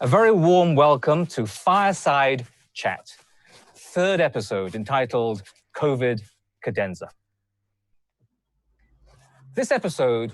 A very warm welcome to Fireside Chat, third episode entitled COVID Cadenza. This episode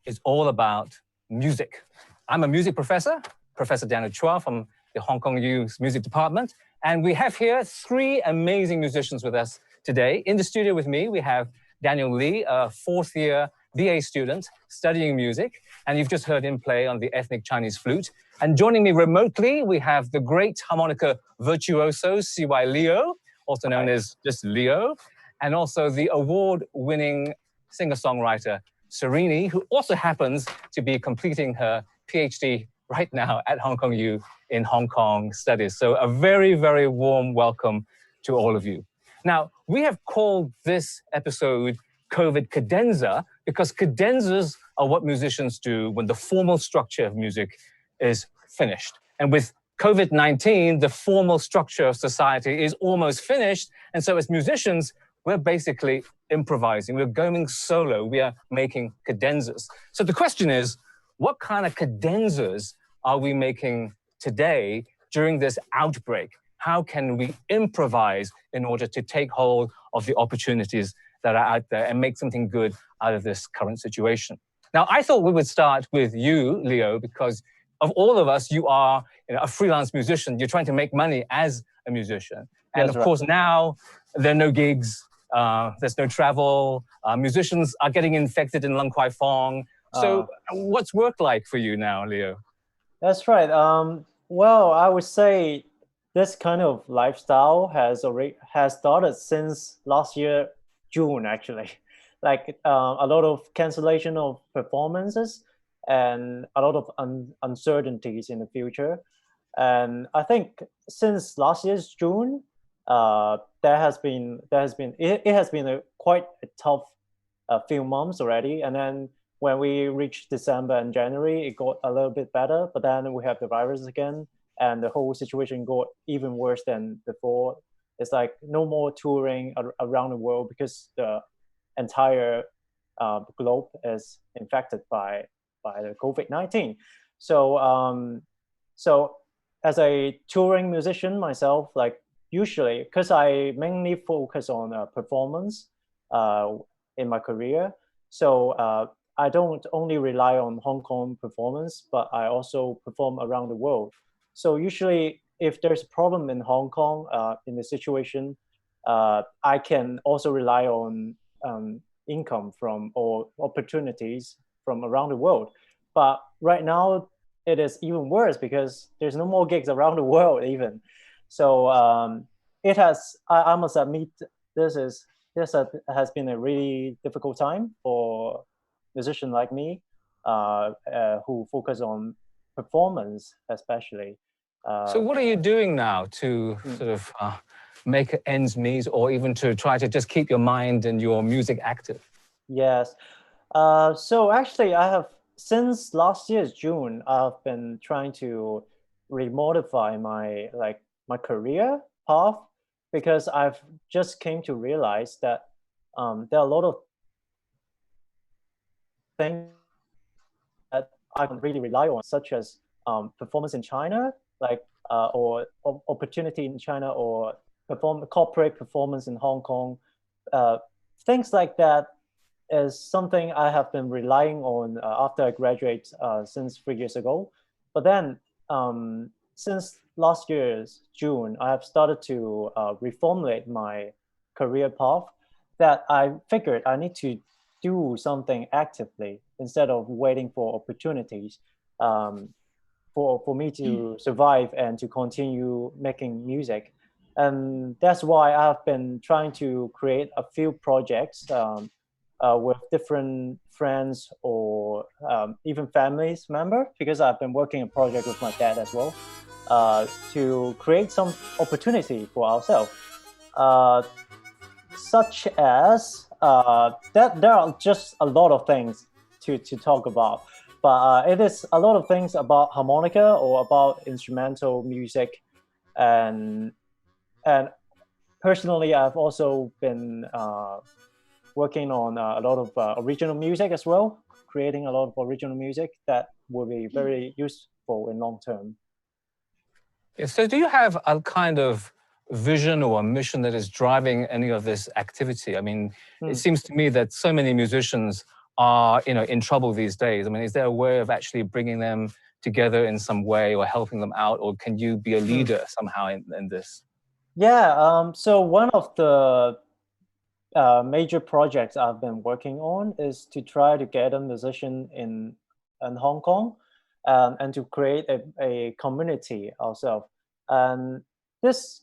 is all about music. I'm a music professor, Professor Daniel Chua from the Hong Kong U's music department, and we have here three amazing musicians with us today. In the studio with me, we have Daniel Lee, a fourth-year BA student studying music, and you've just heard him play on the ethnic Chinese flute. And joining me remotely, we have the great harmonica virtuoso, CY Leo, also known as just Leo, and also the award-winning singer-songwriter, Serrini, who also happens to be completing her PhD right now at Hong Kong U in Hong Kong Studies. So a very, very warm welcome to all of you. Now, we have called this episode COVID Cadenza because cadenzas are what musicians do when the formal structure of music is finished. And with COVID-19, the formal structure of society is almost finished. And so as musicians, we're basically improvising. We're going solo. We are making cadenzas. So the question is, what kind of cadenzas are we making today during this outbreak? How can we improvise in order to take hold of the opportunities that are out there and make something good out of this current situation? Now, I thought we would start with you, Leo, because of all of us, you are a freelance musician. You're trying to make money as a musician. And of course, now there are no gigs, there's no travel. Musicians are getting infected in Lung Kwai Fong. So what's work like for you now, Leo? That's right. Well, I would say this kind of lifestyle has started since last year, June, actually. Like a lot of cancellation of performances and a lot of uncertainties in the future. And I think since last year's June, it has been quite a tough few months already. And then when we reached December and January, it got a little bit better. But then we have the virus again, and the whole situation got even worse than before. It's like no more touring around the world because the entire globe is infected by the COVID-19. So so as a touring musician myself, like usually, because I mainly focus on performance in my career, so I don't only rely on Hong Kong performance, but I also perform around the world. So usually, if there's a problem in Hong Kong in the situation, I can also rely on income from or opportunities from around the world. But right now, it is even worse because there's no more gigs around the world even. So it has. I must admit, this has been a really difficult time for musicians like me who focus on performance, especially. So what are you doing now to sort of make ends meet, or even to try to just keep your mind and your music active? Yes. So actually, I have, since last year's June, I've been trying to remodify my career path, because I've just came to realize that there are a lot of things that I can really rely on, such as performance in China, or opportunity in China, or corporate performance in Hong Kong. Things like that is something I have been relying on after I graduate since 3 years ago. But then since last year's June, I have started to reformulate my career path, that I figured I need to do something actively instead of waiting for opportunities for me to survive and to continue making music. And that's why I've been trying to create a few projects with different friends or even families member, because I've been working a project with my dad as well, to create some opportunity for ourselves, such as that there are just a lot of things to talk about, but it is a lot of things about harmonica or about instrumental music, and personally I've also been working on a lot of original music as well, creating a lot of original music that will be very useful in long term. Yeah, so do you have a kind of vision or a mission that is driving any of this activity? I mean, it seems to me that so many musicians are, in trouble these days. I mean, is there a way of actually bringing them together in some way or helping them out, or can you be a leader somehow in this? Yeah, so one of the major projects I've been working on is to try to get a musician in Hong Kong, and to create a community ourselves. And this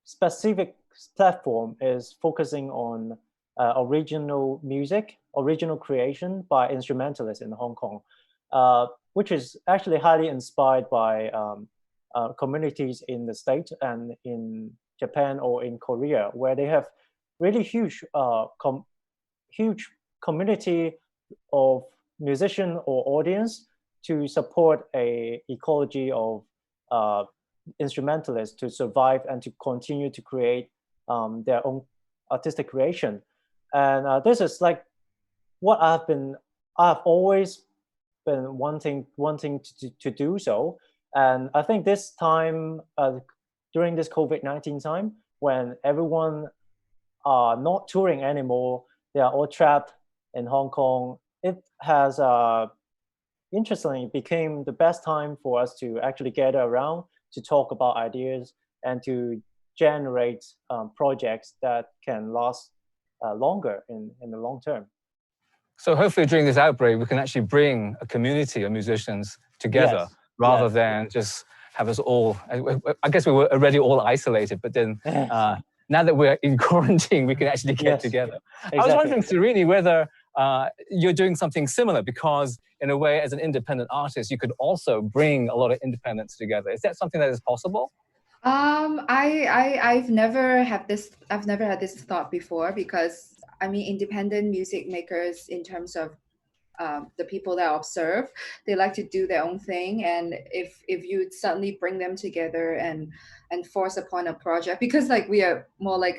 specific platform is focusing on original music, original creation by instrumentalists in Hong Kong, which is actually highly inspired by communities in the States and in Japan or in Korea, where they have really huge huge community of musician or audience to support a ecology of instrumentalists to survive and to continue to create their own artistic creation. And this is like what I've always been wanting to do so. And I think this time, during this COVID-19 time, when everyone are not touring anymore, they are all trapped in Hong Kong, it has interestingly became the best time for us to actually gather around to talk about ideas and to generate projects that can last longer in the long term. So hopefully during this outbreak, we can actually bring a community of musicians together rather than just have us all, I guess we were already all isolated, but then now that we're in quarantine, we can actually get together. Exactly. I was wondering, Serrini, whether you're doing something similar, because in a way, as an independent artist, you could also bring a lot of independents together. Is that something that is possible? I've never had this thought before, because I mean, independent music makers, in terms of the people that I observe, they like to do their own thing. And if you suddenly bring them together and force upon a project, because like we are more like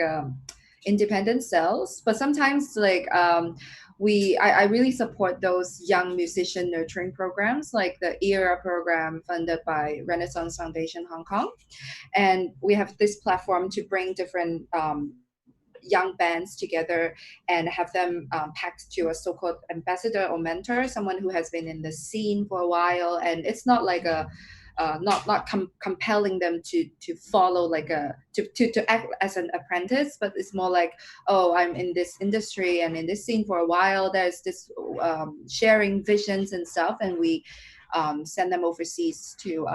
independent cells, but sometimes like I really support those young musician nurturing programs, like the ERA program funded by Renaissance Foundation Hong Kong. And we have this platform to bring different young bands together and have them packed to a so-called ambassador or mentor, someone who has been in the scene for a while. And it's not like a not compelling them to follow like to act as an apprentice, but it's more like, oh, I'm in this industry and in this scene for a while. There's this sharing visions and stuff, and we send them overseas to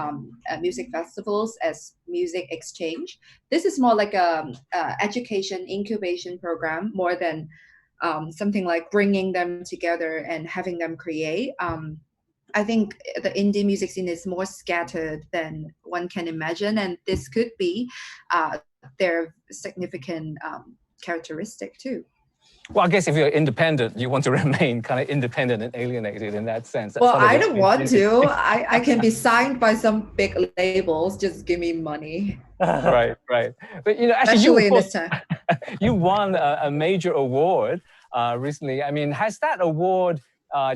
music festivals as music exchange. This is more like a education incubation program, more than something like bringing them together and having them create. I think the indie music scene is more scattered than one can imagine, and this could be their significant characteristic too. Well, I guess if you're independent, you want to remain kind of independent and alienated in that sense. That's I don't want to. I can be signed by some big labels. Just give me money. Right. But actually, you won a major award recently. I mean, has that award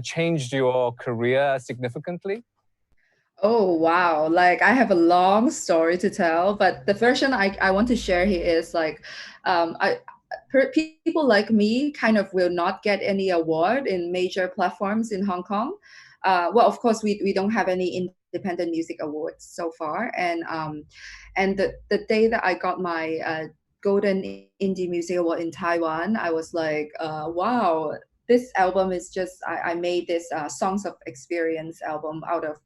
changed your career significantly? Oh, wow. Like, I have a long story to tell, but the version I want to share here is like, people like me kind of will not get any award in major platforms in Hong Kong. Well, of course, we don't have any independent music awards so far. And the day that I got my Golden Indie Music Award in Taiwan, I was like, wow, this album is just, I made this Songs of Experience album out of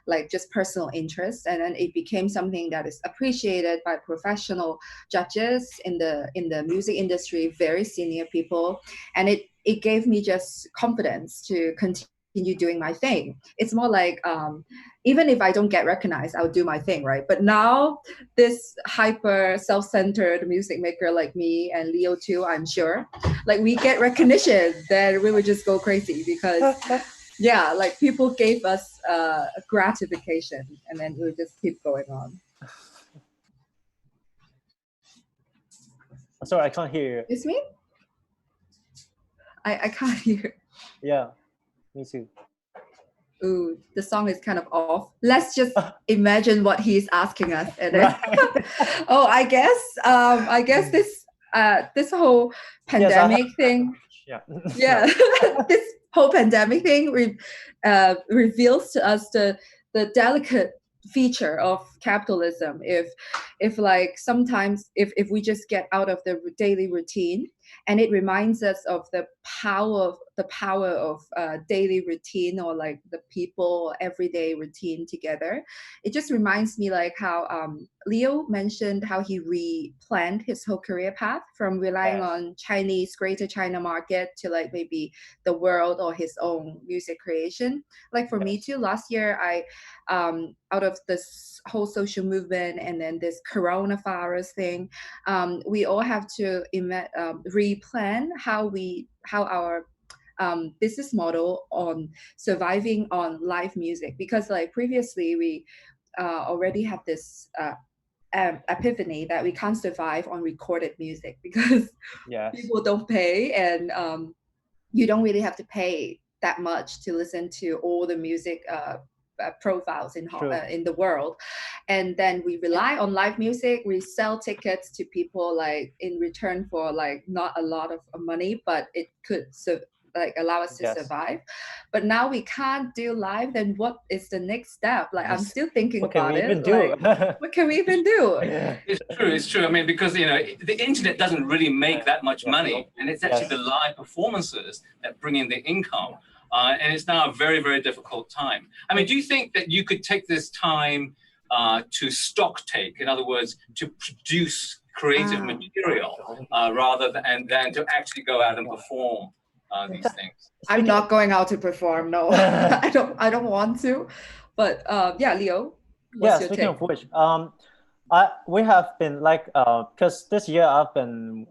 like just personal interest, and then it became something that is appreciated by professional judges in the music industry, very senior people, and it gave me just confidence to continue doing my thing. It's more like even if I don't get recognized, I'll do my thing, right? But now this hyper self-centered music maker like me, and Leo too, I'm sure, like we get recognition, then we would just go crazy, because yeah, like people gave us gratification, and then we'll just keep going on. Sorry, I can't hear you. It's me? I can't hear. Yeah, me too. ooh, the song is kind of off. Let's just imagine what he's asking us. And then, oh, I guess this whole pandemic thing. Yeah, this whole pandemic thing reveals to us the delicate feature of capitalism. If like sometimes if we just get out of the daily routine, and it reminds us of the power of daily routine, or like the people everyday routine together. It just reminds me like how Leo mentioned how he replanned his whole career path from relying on Greater China market to like maybe the world or his own music creation. Like for me too, last year I out of this whole social movement and then this coronavirus thing, we all have to replan how our business model on surviving on live music, because like previously we already have this epiphany that we can't survive on recorded music because people don't pay, and you don't really have to pay that much to listen to all the music profiles in the world. And then we rely on live music. We sell tickets to people like in return for like not a lot of money, but it could like allow us to survive. But now we can't do live. Then what is the next step? Like I'm still thinking about it. Like, what can we even do? It's true. I mean, because the internet doesn't really make that much money, and it's actually the live performances that bring in the income. And it's now a very, very difficult time. I mean, do you think that you could take this time to stock take, in other words, to produce creative material rather than to actually go out and perform these things? I'm not going out to perform. No, I don't want to. But yeah, Leo. What's your speaking take? of which, we have been like because this year I've been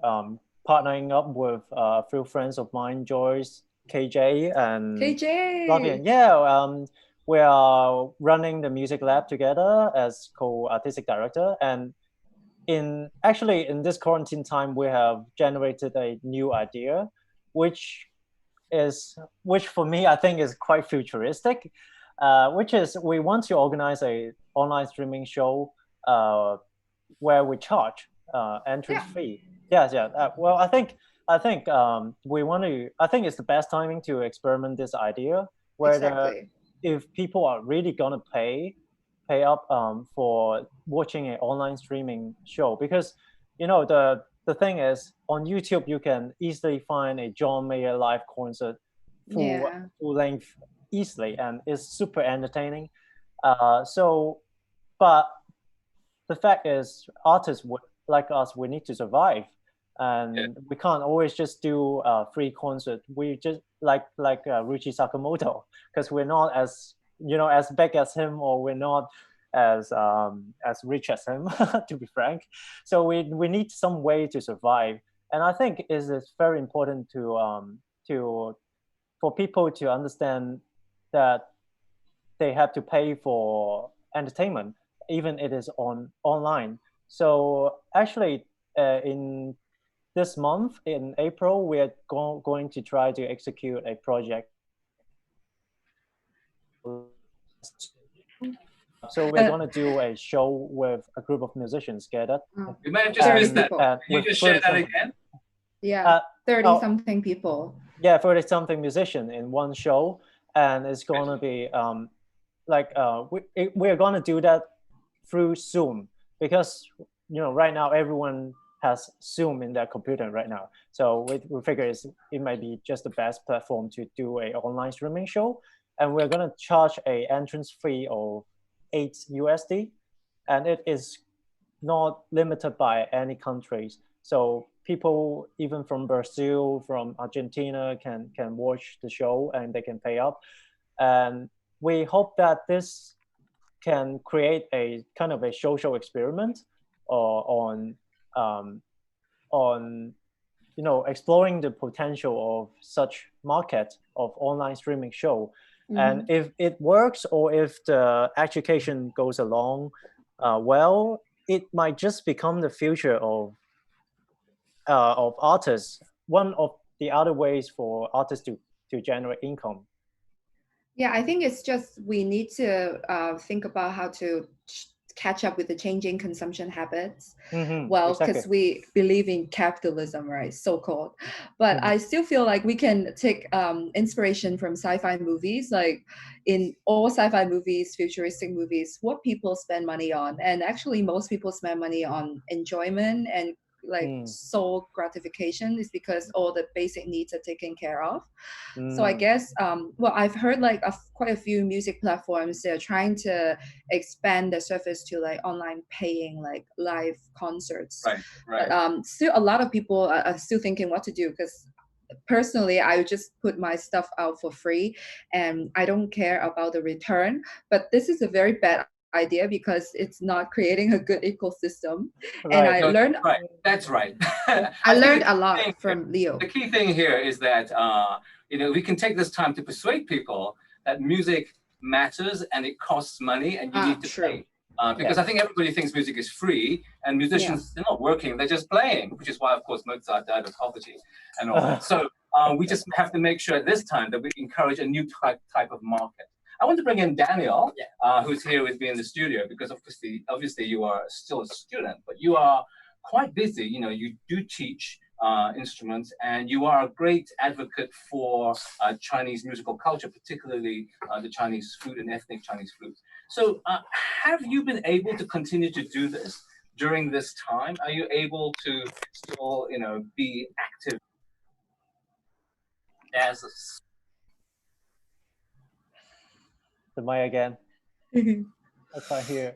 partnering up with a few friends of mine, Joyce, KJ, and Flavian. We are running the music lab together as co-artistic director. And in this quarantine time, we have generated a new idea, which for me I think is quite futuristic. Which is we want to organize a online streaming show where we charge entrance fee. Well, I think we want to. I think it's the best timing to experiment this idea, where if people are really gonna pay up for watching an online streaming show, because the thing is on YouTube you can easily find a John Mayer live concert full length easily, and it's super entertaining. But the fact is, artists like us, we need to survive. And we can't always just do free concert. We just like Ruchi Sakamoto, because we're not as as big as him, or we're not as rich as him, to be frank. So we need some way to survive. And I think it's very important for people to understand that they have to pay for entertainment, even it is online. So actually, in this month, in April, we are going to try to execute a project. So we're going to do a show with a group of musicians gathered. You may have just missed that. Can you just share that again? 30-something people. 30-something musicians in one show. And it's going to be we're going to do that through Zoom, because right now everyone has Zoom in their computer right now. So we figure it might be just the best platform to do an online streaming show. And we're going to charge an entrance fee of $8, and it is not limited by any countries. So people even from Brazil, from Argentina can watch the show, and they can pay up. And we hope that this can create a kind of a social experiment on exploring the potential of such market of online streaming show. And if it works, or if the education goes along well, it might just become the future of artists. One of the other ways for artists to generate income. Yeah, I think it's just we need to think about how to catch up with the changing consumption habits. Well, Exactly. because we believe in capitalism, right? So-called. But I still feel like we can take inspiration from sci-fi movies. Like in all sci-fi movies, futuristic movies, what people spend money on. And actually most people spend money on enjoyment and like soul gratification is because all the basic needs are taken care of. So I guess, well, I've heard like quite a few music platforms, they're trying to expand the service to like online paying, like live concerts. Right. But still a lot of people are still thinking what to do, because personally, I just put my stuff out for free and I don't care about the return. But this is a very bad idea because it's not creating a good ecosystem. And I learned That's right. I learned a lot from Leo. The key thing here is that we can take this time to persuade people that music matters and it costs money and you need to pay. Because I think everybody thinks music is free, and musicians, they're not working, they're just playing, which is why, of course, Mozart died of poverty and all that. So we just have to make sure at this time that we encourage a new type of market. I want to bring in Daniel, who's here with me in the studio, because obviously you are still a student, but you are quite busy. You do teach instruments, and you are a great advocate for Chinese musical culture, particularly the Chinese food and ethnic Chinese food. So have you been able to continue to do this during this time? Are you able to still, be active as a... The mic again. I can't hear.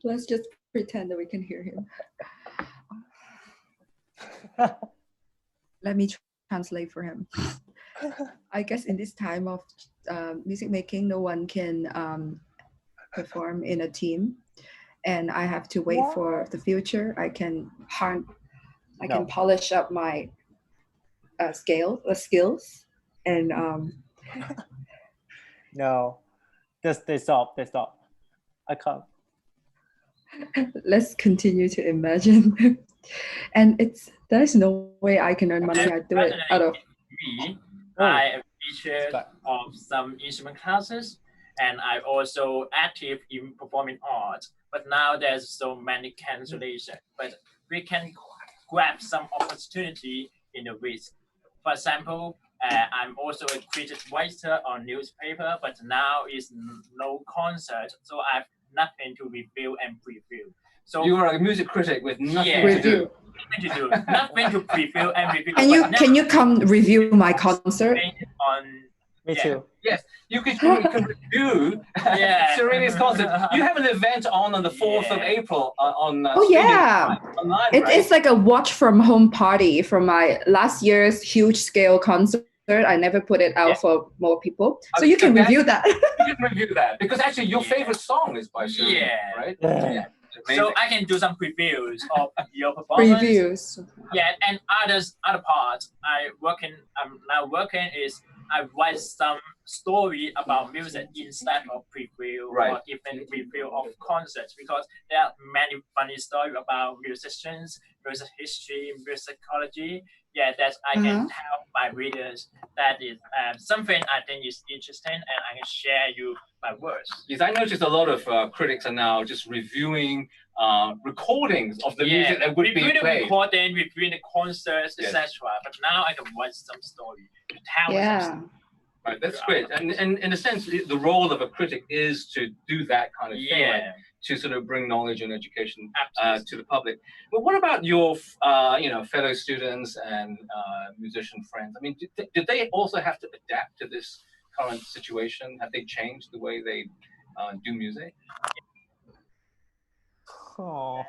Let's just pretend that we can hear him. Let me translate for him. I guess in this time of music making, no one can perform in a team, and I have to wait for the future. I can polish up my skills, and no, they stop. I can't. Let's continue to imagine. And there's no way I can earn money. I do it out of me. I am teacher of some instrument classes, and I'm also active in performing art. But now there's so many cancellations. But we can grab some opportunity in the risk. For example, I'm also a critic writer on newspaper, but now is no concert, so I have nothing to review and preview. So you are a music critic with nothing to do. Nothing to do, nothing to preview and review. Can you come review my concert? Me too. Yes, you can review Serrini's concert. You have an event on the 4th of April on. Online, it's like a watch from home party from my last year's huge scale concert. I never put it out for more people, so you can review that. You can review that because actually your favorite song is by Serrini, right? Yeah. So I can do some previews of your performance. Previews. Yeah, and other parts I'm now working is I write some story about music instead of preview or even review of concerts, because there are many funny stories about musicians, music history, musicology. Yeah, that I can help my readers. That is something I think is interesting, and I can share you my words. Yes, I noticed a lot of critics are now just reviewing recordings of the music that would be played. Recording, reviewing the concerts, etc. But now I can write some story to tell some. Right, that's great. And in a sense, the role of a critic is to do that kind of thing, right? To sort of bring knowledge and education to the public. But what about your, fellow students and musician friends? I mean, did they also have to adapt to this current situation? Have they changed the way they do music? Via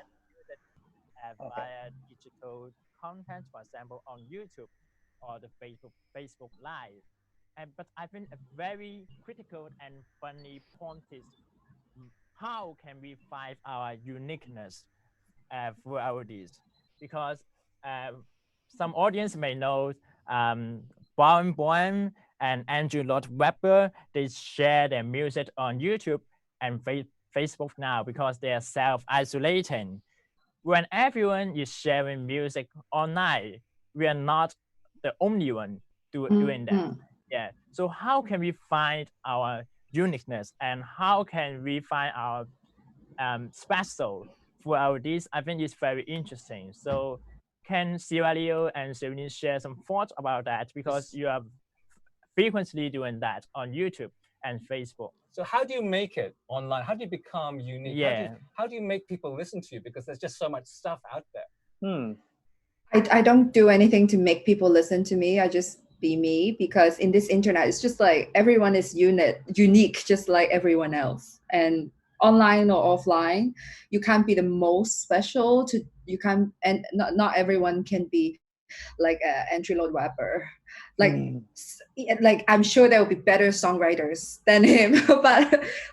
digital content, for example, on YouTube or the Facebook Live. But I think a very critical and funny point is how can we find our uniqueness throughout this? Because some audience may know Bowen and Andrew Lloyd Webber, they share their music on YouTube and Facebook now because they are self-isolating. When everyone is sharing music online, we are not the only one doing that. Yeah. So how can we find our uniqueness and how can we find our special throughout this? I think it's very interesting. So can Cirrini and Serrini share some thoughts about that? Because you are frequently doing that on YouTube and Facebook. So how do you make it online? How do you become unique? Yeah. How do you make people listen to you? Because there's just so much stuff out there. I don't do anything to make people listen to me. I just be me, because in this internet, it's just like everyone is unique, just like everyone else. And online or offline, you can't be the most special and not everyone can be like an entry-level rapper. Like I'm sure there will be better songwriters than him,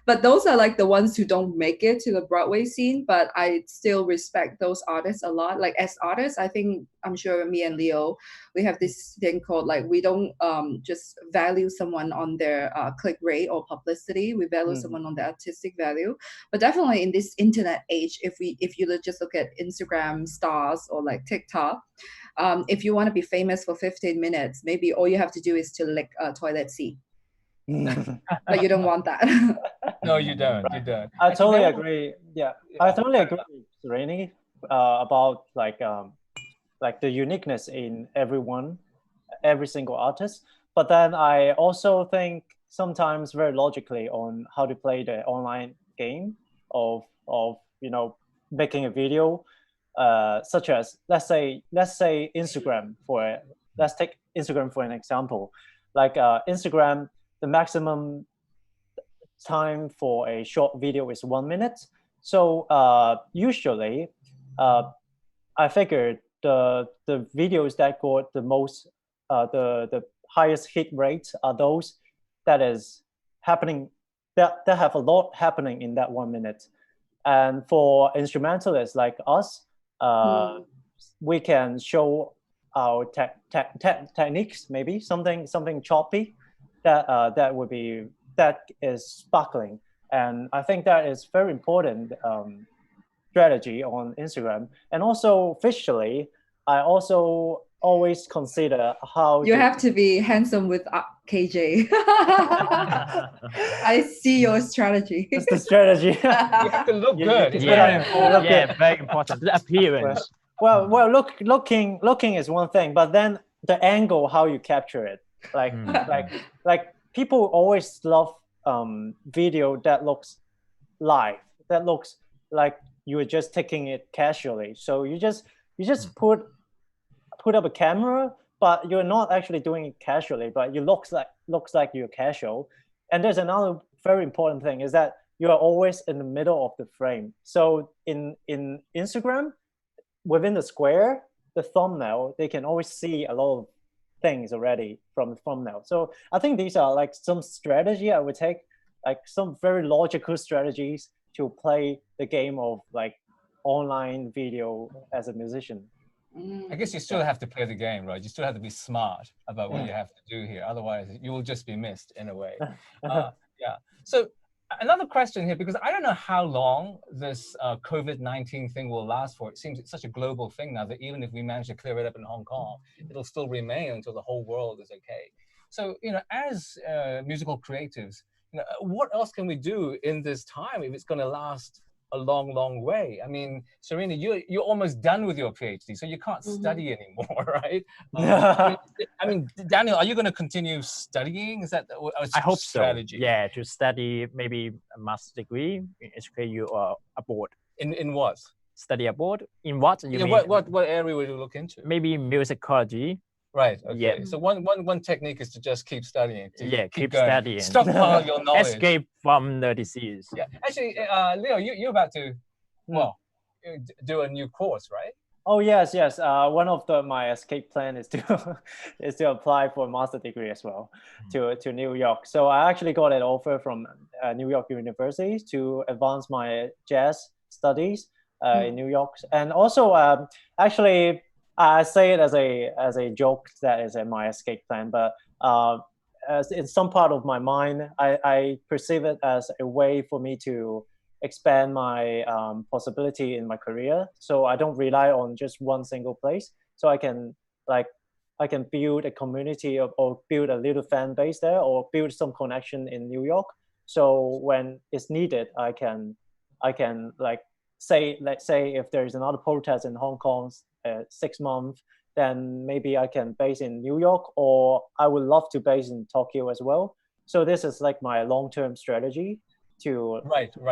but those are like the ones who don't make it to the Broadway scene. But I still respect those artists a lot. Like as artists, I think I'm sure me and Leo, we have this thing called like we don't just value someone on their click rate or publicity. We value someone on the artistic value. But definitely in this internet age, if you just look at Instagram stars or like TikTok. If you want to be famous for 15 minutes, maybe all you have to do is to lick a toilet seat. But you don't want that. No, you don't. Right. You don't. I totally agree. Yeah, I totally agree with Serrini about like the uniqueness in every single artist. But then I also think sometimes very logically on how to play the online game of making a video. Such as let's say Instagram let's take Instagram for an example. Like Instagram, the maximum time for a short video is 1 minute. So usually, I figured the videos that got the most the highest hit rate are those that is happening that have a lot happening in that 1 minute. And for instrumentalists like us, we can show our techniques, maybe something choppy that is sparkling, and I think that is very important strategy on Instagram. And also visually, I also always consider how you have to be handsome with KJ. I see your strategy. That's the strategy. You have to look good. Very important. The appearance. Well, looking is one thing, but then the angle, how you capture it, like people always love video that looks live, that looks like you are just taking it casually. So you just put up a camera, but you're not actually doing it casually, but you looks like you're casual. And there's another very important thing is that you are always in the middle of the frame. So in Instagram, within the square, the thumbnail, they can always see a lot of things already from the thumbnail. So I think these are like some strategy I would take, like some very logical strategies to play the game of like online video as a musician. I guess you still have to play the game, right? You still have to be smart about what you have to do here. Otherwise, you will just be missed in a way. Yeah. So another question here, because I don't know how long this COVID-19 thing will last for. It seems it's such a global thing now that even if we manage to clear it up in Hong Kong, it'll still remain until the whole world is okay. So, as musical creatives, what else can we do in this time if it's going to last a long, long way? I mean, Serrini, you're almost done with your PhD, so you can't study anymore, right? I mean, Daniel, are you going to continue studying? Is that I hope strategy? So. Yeah, to study maybe a master's degree in HKU or abroad. In what? Study abroad? In what? You mean? What area would you look into? Maybe musicology. Right. Okay. Yeah. So one technique is to just keep studying. Keep studying. Stockpile your knowledge. Escape from the disease. Yeah. Actually, Leo, you're about to, do a new course, right? Oh yes. One of my escape plan is to apply for a master's degree as well to New York. So I actually got an offer from New York University to advance my jazz studies in New York, and also actually. I say it as a joke that is my escape plan, but as in some part of my mind, I perceive it as a way for me to expand my possibility in my career. So I don't rely on just one single place. So I can like build a community or build a little fan base there, or build some connection in New York. So when it's needed, I can like let's say if there is another protest in Hong Kong 6 months, then maybe I can base in New York, or I would love to base in Tokyo as well. So this is like my long-term strategy to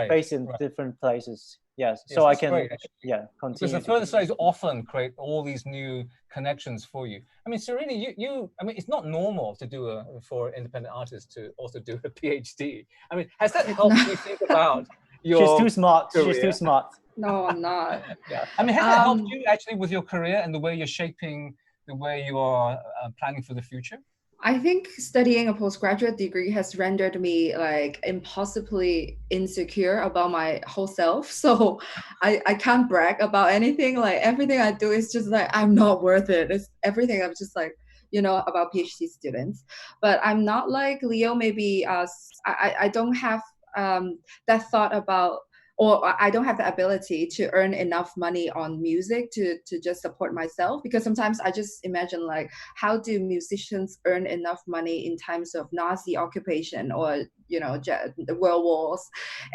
base in different places. Yes, so I can continue. Because the further studies often create all these new connections for you. I mean, Serrini, I mean, it's not normal to do for independent artists to also do a PhD. I mean, has that helped you think about your She's too smart. career? She's too smart. No, I'm not. Yeah. I mean, has that helped you actually with your career and the way you're shaping the way you are planning for the future? I think studying a postgraduate degree has rendered me like impossibly insecure about my whole self. So I can't brag about anything. Like everything I do is just like, I'm not worth it. It's everything. I'm just like, you know, about PhD students. But I'm not like Leo. Maybe I don't have that thought about, or I don't have the ability to earn enough money on music to just support myself, because sometimes I just imagine like, how do musicians earn enough money in times of Nazi occupation or, you know, the world wars?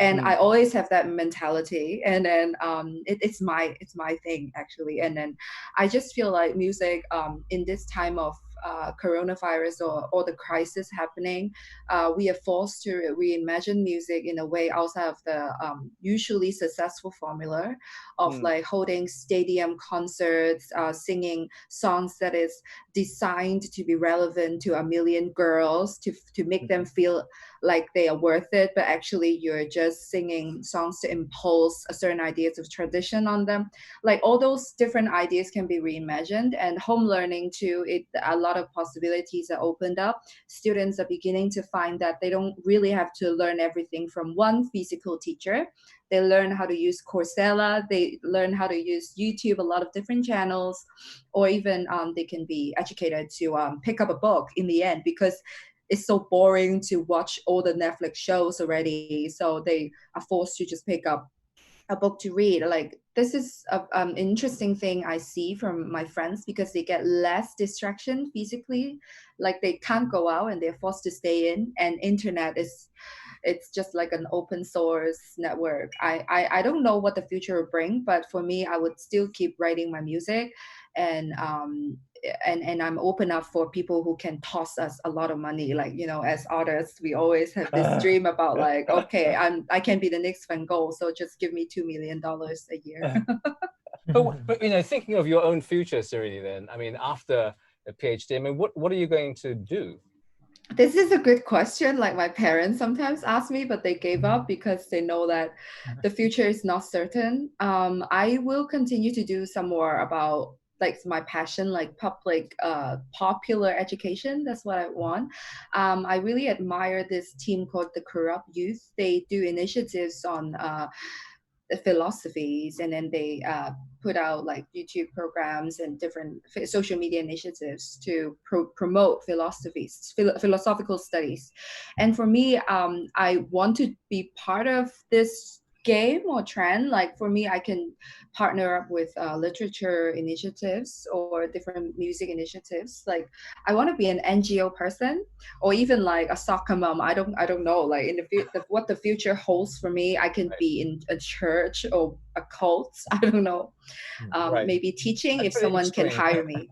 And I always have that mentality, and then it's my thing actually. And then I just feel like music in this time of coronavirus or the crisis happening, we are forced to reimagine music in a way outside of the usually successful formula of like holding stadium concerts, singing songs that is designed to be relevant to a million girls, to make them feel like they are worth it, but actually you're just singing songs to impose a certain ideas of tradition on them. Like all those different ideas can be reimagined, and home learning too, a lot of possibilities are opened up. Students are beginning to find that they don't really have to learn everything from one physical teacher. They learn how to use Coursera, they learn how to use YouTube, a lot of different channels, or even they can be educated to pick up a book in the end, because it's so boring to watch all the Netflix shows already. So they are forced to just pick up a book to read. Like this is an interesting thing I see from my friends, because they get less distraction physically. Like they can't go out and they're forced to stay in, and internet it's just like an open source network. I don't know what the future will bring, but for me, I would still keep writing my music, and I'm open up for people who can toss us a lot of money. Like, you know, as artists, we always have this dream about like, okay, I can be the next Van Gogh, so just give me $2 million a year. but you know, thinking of your own future, Serrini, then, I mean, after a PhD, I mean, what are you going to do? This is a good question. Like my parents sometimes ask me, but they gave up because they know that the future is not certain. I will continue to do some more about like my passion, like popular education. That's what I want. I really admire this team called the Corrupt Youth. They do initiatives on philosophies, and then they put out like YouTube programs and different social media initiatives to promote philosophical studies. And for me, I want to be part of this game or trend. Like for me, I can partner up with literature initiatives or different music initiatives. Like I want to be an NGO person, or even like a soccer mom. I don't know. Like in the what the future holds for me, I can be in a church or a cult. I don't know. Maybe teaching. That's if someone can hire me.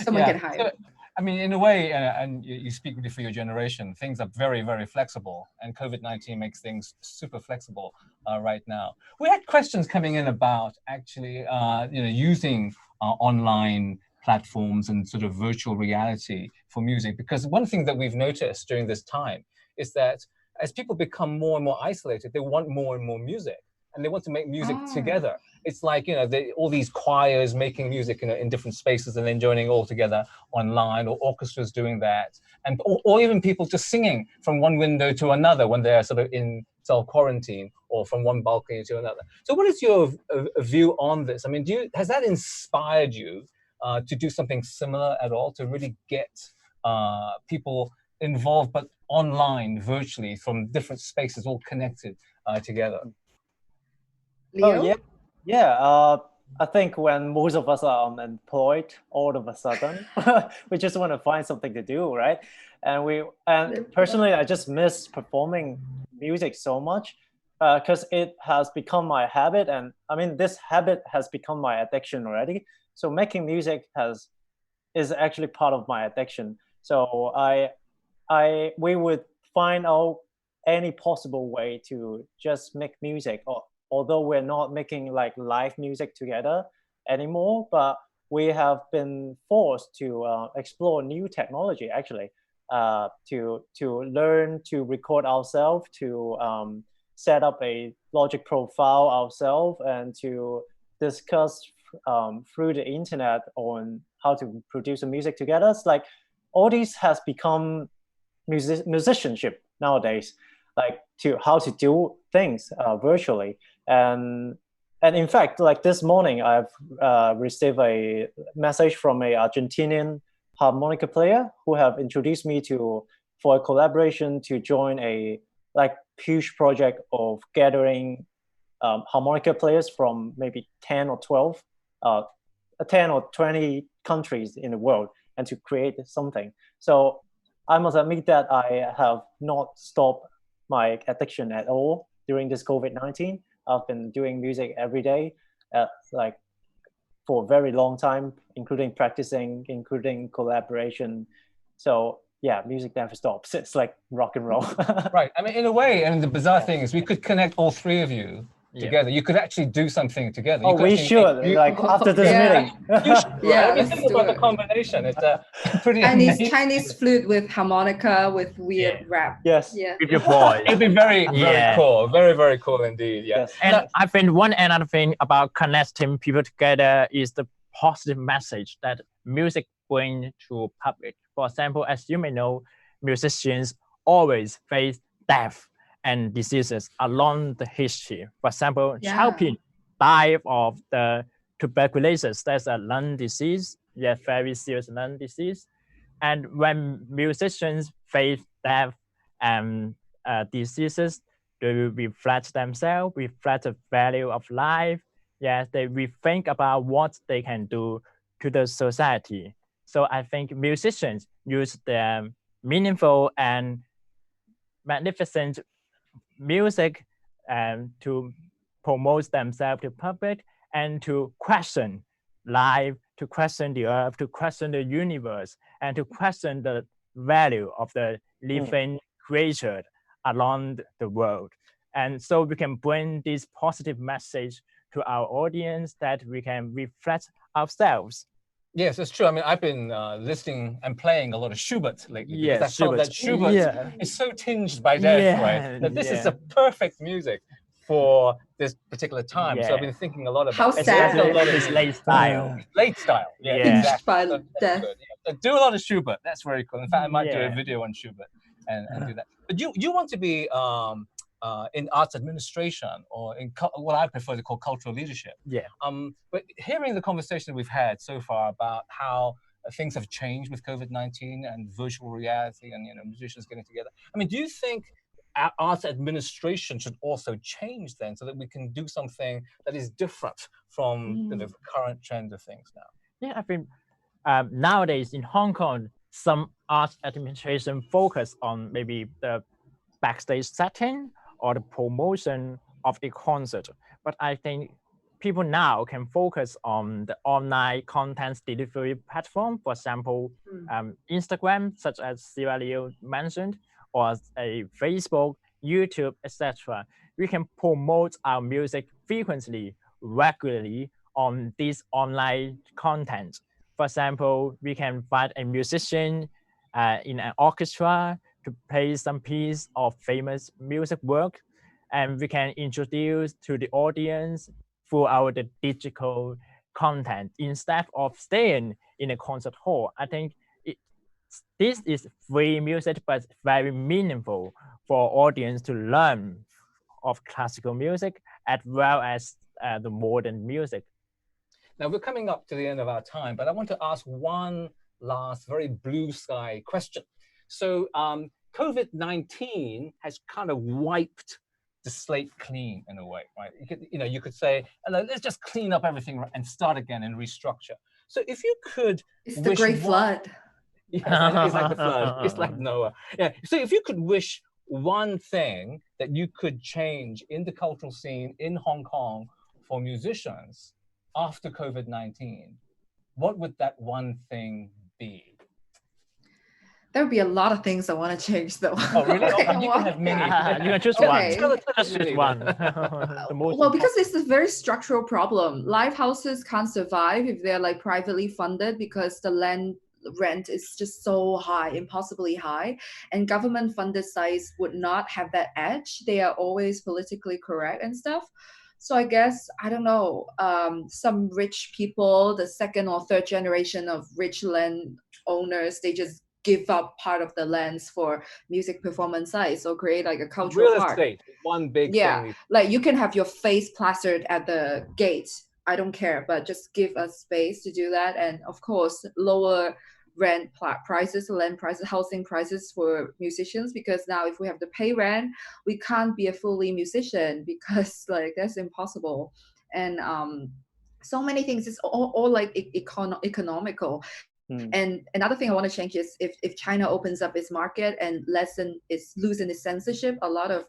Someone can hire me. I mean, in a way, and you speak really for your generation, things are very, very flexible, and COVID-19 makes things super flexible right now. We had questions coming in about actually, you know, using online platforms and sort of virtual reality for music, because one thing that we've noticed during this time is that as people become more and more isolated, they want more and more music, and they want to make music together. It's like, you know, all these choirs making music in different spaces and then joining all together online, or orchestras doing that, and or even people just singing from one window to another when they're sort of in self-quarantine, or from one balcony to another. So what is your view on this? I mean, has that inspired you to do something similar at all, to really get people involved, but online, virtually, from different spaces, all connected together? Leo? Oh, yeah. I think when most of us are unemployed, all of a sudden, we just want to find something to do, right? And personally, I just miss performing music so much because it has become my habit, and I mean, this habit has become my addiction already. So making music is actually part of my addiction. So we would find out any possible way to just make music, although we're not making like live music together anymore, but we have been forced to explore new technology actually, to learn to record ourselves, to set up a Logic profile ourselves, and to discuss through the internet on how to produce a music together. It's like all these has become musicianship nowadays, like to how to do things virtually. And in fact, like this morning, I've received a message from a Argentinian harmonica player who have introduced me for a collaboration to join a like huge project of gathering harmonica players from maybe 10 or 12, 10 or 20 countries in the world, and to create something. So I must admit that I have not stopped my addiction at all during this COVID-19. I've been doing music every day, like for a very long time, including practicing, including collaboration. So yeah, music never stops. It's like rock and roll. Right. I mean, in a way, and the bizarre thing is we could connect all three of you together. You could actually do something together. Oh, we should, like after this meeting. You should, yeah, I mean, think about the combination. It's pretty and amazing. it's Chinese flute with harmonica with weird rap. Yes. Yeah. With your voice. It'd be very, very cool. Very, very cool indeed. Yeah. Yes. And I think one another thing about connecting people together is the positive message that music brings to public. For example, as you may know, musicians always face death and diseases along the history. For example, Chopin died of the tuberculosis. That's a lung disease, very serious lung disease. And when musicians face death and diseases, they reflect themselves, reflect the value of life. Yes, they rethink about what they can do to the society. So I think musicians use their meaningful and magnificent music to promote themselves to public and to question life, to question the earth, to question the universe, and to question the value of the living creature along the world. And so we can bring this positive message to our audience that we can reflect ourselves. Yes, it's true. I mean, I've been listening and playing a lot of Schubert lately. Yes, I found that Schubert is so tinged by death, right? That this is the perfect music for this particular time. So I've been thinking a lot about how sad a lot of his late style. Late style. Tinged by death. Do a lot of Schubert. That's very cool. In fact, I might do a video on Schubert and do that. But you want to be in arts administration or in what I prefer to call cultural leadership. Yeah. But hearing the conversation we've had so far about how things have changed with COVID-19 and virtual reality and musicians getting together. I mean, do you think arts administration should also change then so that we can do something that is different from the current trend of things now? Yeah, I think nowadays in Hong Kong, some arts administration focus on maybe the backstage setting or the promotion of a concert. But I think people now can focus on the online content delivery platform, for example, Instagram, such as Serrini mentioned, or a Facebook, YouTube, etc. We can promote our music frequently, regularly on this online content. For example, we can find a musician in an orchestra to play some piece of famous music work, and we can introduce to the audience throughout the digital content instead of staying in a concert hall. I think this is free music, but very meaningful for audience to learn of classical music as well as the modern music. Now we're coming up to the end of our time, but I want to ask one last very blue sky question. So COVID-19 has kind of wiped the slate clean in a way, right? You could say, let's just clean up everything and start again and restructure. So if you could, it's the Great Flood. Yes, it's like the flood. It's like Noah. Yeah. So if you could wish one thing that you could change in the cultural scene in Hong Kong for musicians after COVID-19, what would that one thing be? There would be a lot of things I want to change, though. Oh, really? Okay, you can have many. You can choose Okay. one. Just one. Well, because it's a very structural problem. Live houses can't survive if they're like privately funded because the land rent is just so high, impossibly high, and government funded sites would not have that edge. They are always politically correct and stuff. So I guess, I don't know, some rich people, the second or third generation of rich land owners, they just give up part of the lands for music performance sites or create like a cultural Real park. estate, one big thing. Like you can have your face plastered at the gate. I don't care, but just give us space to do that. And of course, lower rent prices, land prices, housing prices for musicians, because now if we have to pay rent, we can't be a fully musician because like that's impossible. And so many things, it's all like economical. And another thing I want to change is if China opens up its market and loosen its censorship, a lot of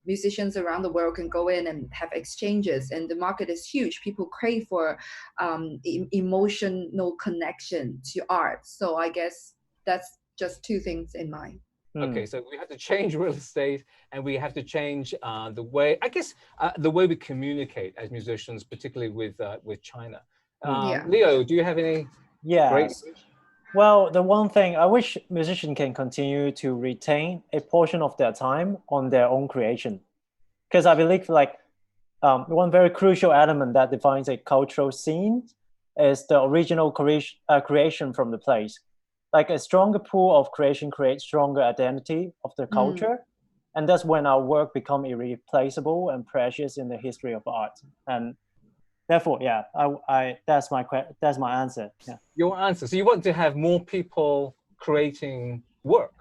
musicians around the world can go in and have exchanges, and the market is huge. People crave for emotional connection to art. So I guess that's just two things in mind. Okay, so we have to change real estate, and we have to change the way, I guess, the way we communicate as musicians, particularly with China. Leo, do you have any? Yes. Well, the one thing I wish musicians can continue to retain a portion of their time on their own creation, because I believe like one very crucial element that defines a cultural scene is the original creation from the place. Like a stronger pool of creation creates stronger identity of the culture, and that's when our work become irreplaceable and precious in the history of art. And therefore, that's my answer. Yeah. Your answer. So you want to have more people creating work.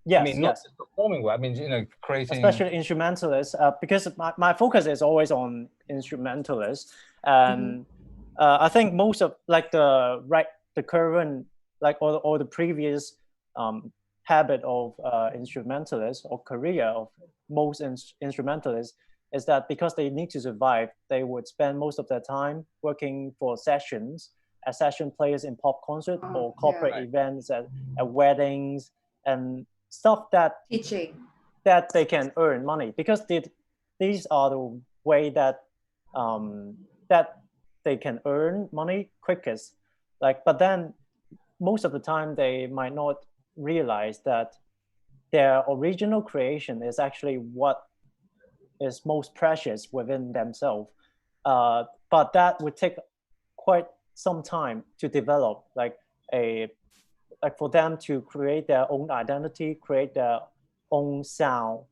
Yes. I mean, not just performing work. I mean, creating. Especially instrumentalists, because my focus is always on instrumentalists, and I think most of like the current or the previous habit of instrumentalists or career of most instrumentalists is that because they need to survive, they would spend most of their time working for sessions as session players in pop concert or corporate events at weddings and stuff that they can earn money, because these are the way that that they can earn money quickest. But then most of the time they might not realize that their original creation is actually what is most precious within themselves, but that would take quite some time to develop, for them to create their own identity, create their own sound,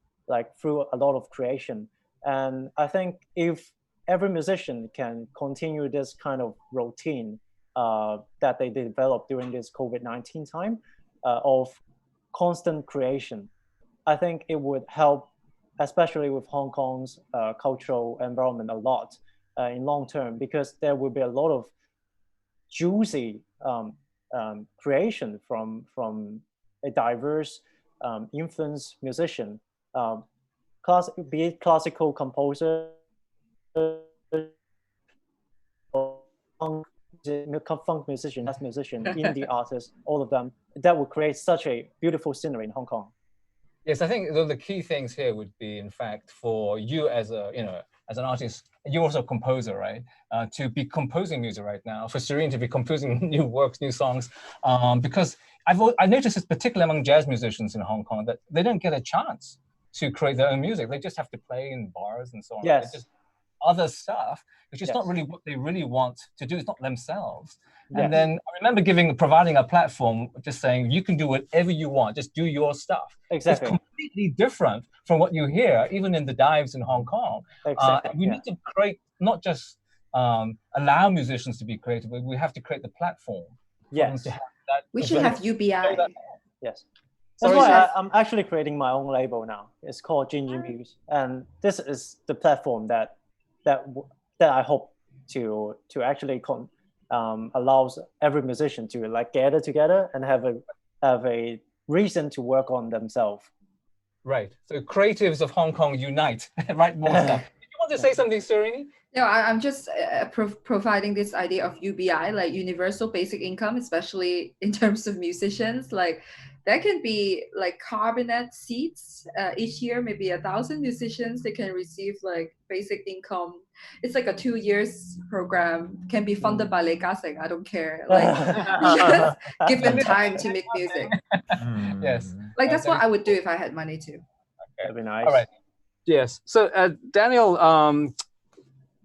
through a lot of creation. And I think if every musician can continue this kind of routine that they developed during this COVID-19 time of constant creation, I think it would help, especially with Hong Kong's cultural environment, a lot in long term, because there will be a lot of juicy creation from a diverse influence musician, be it classical composer, funk musician, jazz musician, indie artist, all of them, that would create such a beautiful scenery in Hong Kong. Yes, I think the key things here would be, in fact, for you as an artist, you're also a composer, right? To be composing music right now, for Serrini to be composing new works, new songs, because I noticed this particularly among jazz musicians in Hong Kong, that they don't get a chance to create their own music. They just have to play in bars and so on. Yes. Just other stuff, which is not really what they really want to do. It's not themselves. And then I remember providing a platform, just saying, you can do whatever you want, just do your stuff. Exactly. It's completely different from what you hear, even in the dives in Hong Kong. Exactly. We need to create, not just allow musicians to be creative, but we have to create the platform. Yes. We should have UBI. Yes. That's Sorry, why I'm actually creating my own label now. It's called Ginger Muse, and this is the platform that I hope to actually allows every musician to like gather together and have a reason to work on themselves. Right. So creatives of Hong Kong unite, write more stuff. You want to say something, Serrini? No, I'm just providing this idea of UBI, like universal basic income, especially in terms of musicians. Like that can be like cabinet seats each year, maybe 1,000 musicians, they can receive like basic income. It's like a 2 years program, can be funded by Lei Ka-shing, I don't care. Like just give them time to make music. Yes. Like that's what I would do if I had money too. That'd be nice. All right. Yes. So Daniel,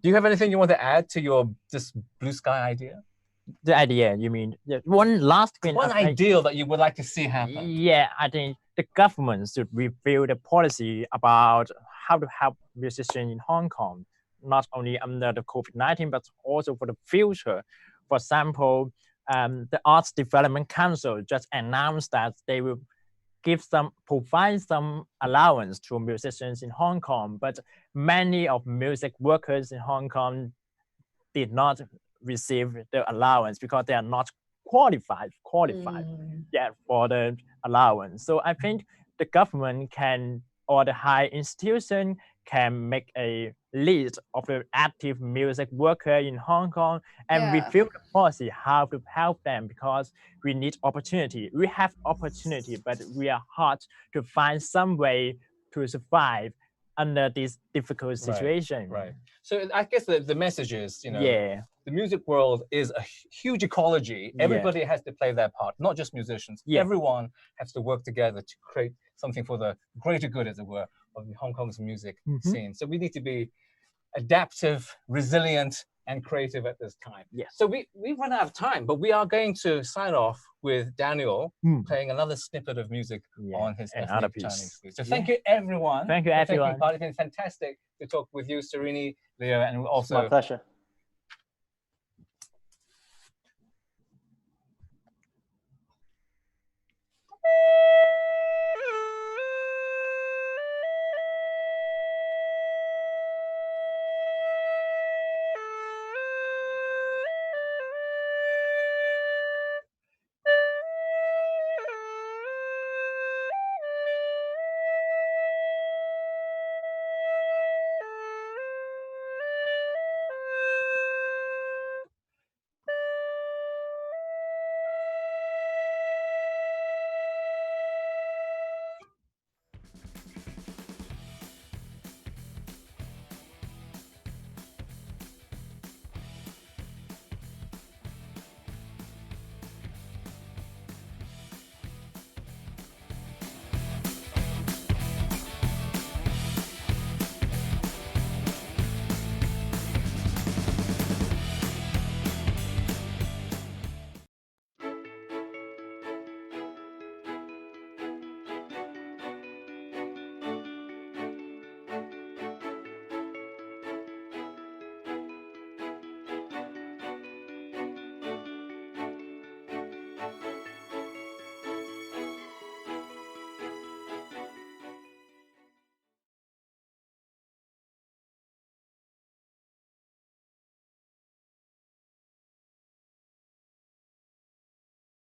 do you have anything you want to add to this blue sky idea? The idea, you mean? One last thing. One ideal that you would like to see happen. Yeah, I think the government should review the policy about how to help musicians in Hong Kong, not only under the COVID-19, but also for the future. For example, the Arts Development Council just announced that they will provide some allowance to musicians in Hong Kong, but many of music workers in Hong Kong did not receive the allowance because they are not qualified for the allowance. So I think the government or the high institution can make a list of the active music worker in Hong Kong and review the policy, how to help them, because we need opportunity. We have opportunity, but we are hard to find some way to survive under this difficult situation. Right. So I guess the message is, the music world is a huge ecology. Everybody has to play their part, not just musicians. Everyone has to work together to create something for the greater good, as it were, of Hong Kong's music scene. So we need to be adaptive, resilient, and creative at this time. So we've run out of time, but we are going to sign off with Daniel playing another snippet of music on his ethnic Chinese flute. So thank you, everyone. Thank you, everyone. It's been fantastic to talk with you, Serrini, Leo, and also... My pleasure.